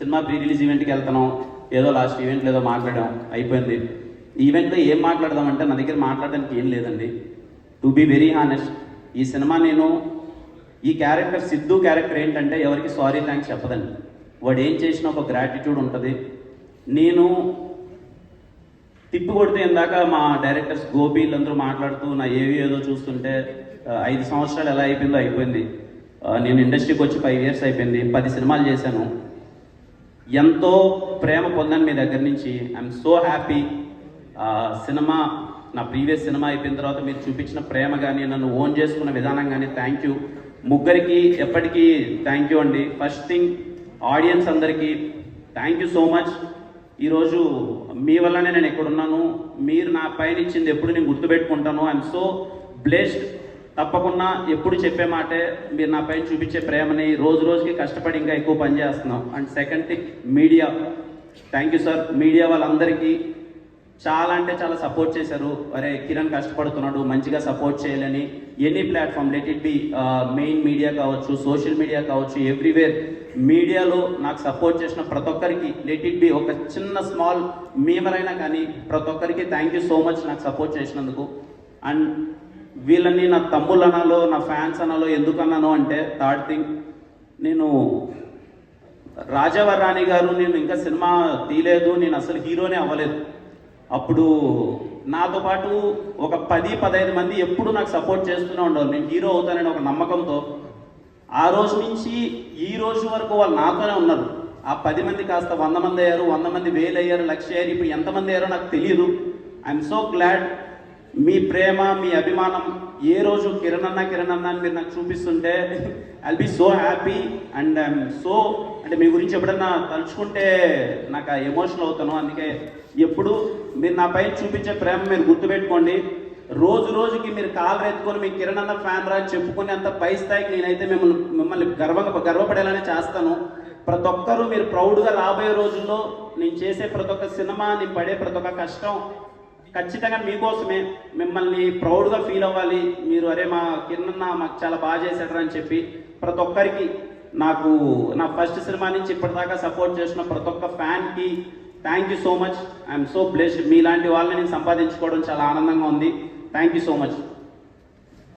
Cinema pre release ఈవెంట్కి వెళ్తున్నాం, ఏదో లాస్ట్ ఈవెంట్లో ఏదో మాట్లాడాం, అయిపోయింది. ఈవెంట్లో ఏం మాట్లాడదామంటే నా దగ్గర మాట్లాడడానికి ఏం లేదండి. టు బీ వెరీ హానెస్ట్, ఈ సినిమా నేను ఈ క్యారెక్టర్ సిద్ధు క్యారెక్టర్ ఏంటంటే ఎవరికి సారీ థ్యాంక్స్ చెప్పదండి. వాడు ఏం చేసినా ఒక గ్రాటిట్యూడ్ ఉంటుంది. నేను తిప్పి కొడితే ఇందాక మా డైరెక్టర్స్ గోపీలందరూ మాట్లాడుతూ నా ఏదో చూస్తుంటే 5 సంవత్సరాలు ఎలా అయిపోయిందో అయిపోయింది. నేను ఇండస్ట్రీకి వచ్చి 5 years అయిపోయింది. 10 సినిమాలు చేశాను. ఎంతో ప్రేమ పొందాను మీ దగ్గర నుంచి. I'm so happy. సినిమా నా ప్రీవియస్ సినిమా అయిపోయిన తర్వాత మీరు చూపించిన ప్రేమ కానీ, నన్ను ఓన్ చేసుకున్న విధానం కానీ థ్యాంక్ యూ. ముగ్గురికి ఎప్పటికీ థ్యాంక్ యూ అండి. ఫస్ట్ థింగ్ ఆడియన్స్ అందరికీ థ్యాంక్ యూ సో మచ్. ఈరోజు మీ వల్లనే నేను ఎక్కడున్నాను. మీరు నా పైన ఇచ్చింది ఎప్పుడు నేను గుర్తుపెట్టుకుంటాను. I'm so blessed. తప్పకుండా ఎప్పుడు చెప్పే మాటే, మీరు నా పైన చూపించే ప్రేమని రోజు రోజుకి కష్టపడి ఇంకా ఎక్కువ పని చేస్తున్నాం. And second thing media, thank you sir. Media వాళ్ళందరికీ చాలా అంటే చాలా సపోర్ట్ చేశారు. అరే కిరణ్ కష్టపడుతున్నాడు, మంచిగా సపోర్ట్ చేయాలని. Any platform, let it be main media కావచ్చు, సోషల్ మీడియా కావచ్చు, ఎవ్రీవేర్ మీడియాలో నాకు సపోర్ట్ చేసిన ప్రతి ఒక్కరికి, లెట్ ఇట్ బి ఒక చిన్న స్మాల్ మీమరైనా కానీ ప్రతి ఒక్కరికి థ్యాంక్ యూ సో మచ్ నాకు సపోర్ట్ చేసినందుకు. అండ్ వీళ్ళని నా తమ్ముళ్ళు అనాలో, నా ఫ్యాన్స్ అనాలో ఎందుకు అన్నాను అంటే, థర్డ్ థింగ్, నేను రాజావర్ రాణి గారు నేను ఇంకా సినిమా తీయలేదు, నేను అసలు హీరోనే అవ్వలేదు. అప్పుడు నాతో పాటు ఒక 10-15 మంది ఎప్పుడు నాకు సపోర్ట్ చేస్తూనే ఉండేవారు. నేను హీరో అవుతానని ఒక నమ్మకంతో. ఆ రోజు నుంచి ఈ రోజు వరకు వాళ్ళు నాతోనే ఉన్నారు. ఆ 10 మంది కాస్త 100 మంది అయ్యారు, 100 మంది 1000 అయ్యారు, 1,00,000 అయ్యారు. ఇప్పుడు ఎంతమంది అయ్యారో నాకు తెలియదు. I'm so glad. మీ ప్రేమ, మీ అభిమానం ఏ రోజు కిరణ్ అన్న అని మీరు నాకు చూపిస్తుంటే I'll be so happy. And I'm so, అంటే మీ గురించి ఎప్పుడన్నా తలుచుకుంటే నాకు ఎమోషనల్ అవుతాను. అందుకే ఎప్పుడు మీరు నా పైన చూపించే ప్రేమ మీరు గుర్తుపెట్టుకోండి. రోజు రోజుకి మీరు కాలు ఎత్తుకొని మీ కిరణ్ అన్న ఫ్యాన్ రా చెప్పుకునే అంత పై స్థాయికి నేనైతే మిమ్మల్ని గర్వపడేలానే చేస్తాను. ప్రతి ఒక్కరూ మీరు ప్రౌడ్గా రాబోయే రోజుల్లో నేను చేసే ప్రతి ఒక్క సినిమా, నేను పడే ప్రతి ఒక్క కష్టం ఖచ్చితంగా మీకోసమే. మిమ్మల్ని ప్రౌడ్గా ఫీల్ అవ్వాలి మీరు. అరే మా కిరణ్ మాకు చాలా బాగా చేశాడు అని చెప్పి ప్రతి ఒక్కరికి, నాకు నా ఫస్ట్ సినిమా నుంచి ఇప్పటిదాకా సపోర్ట్ చేసిన ప్రతి ఒక్క ఫ్యాన్కి thank you so much. I'm so blessed. మీలాంటి వాళ్ళని నేను సంపాదించుకోవడం చాలా ఆనందంగా ఉంది. Thank you so much.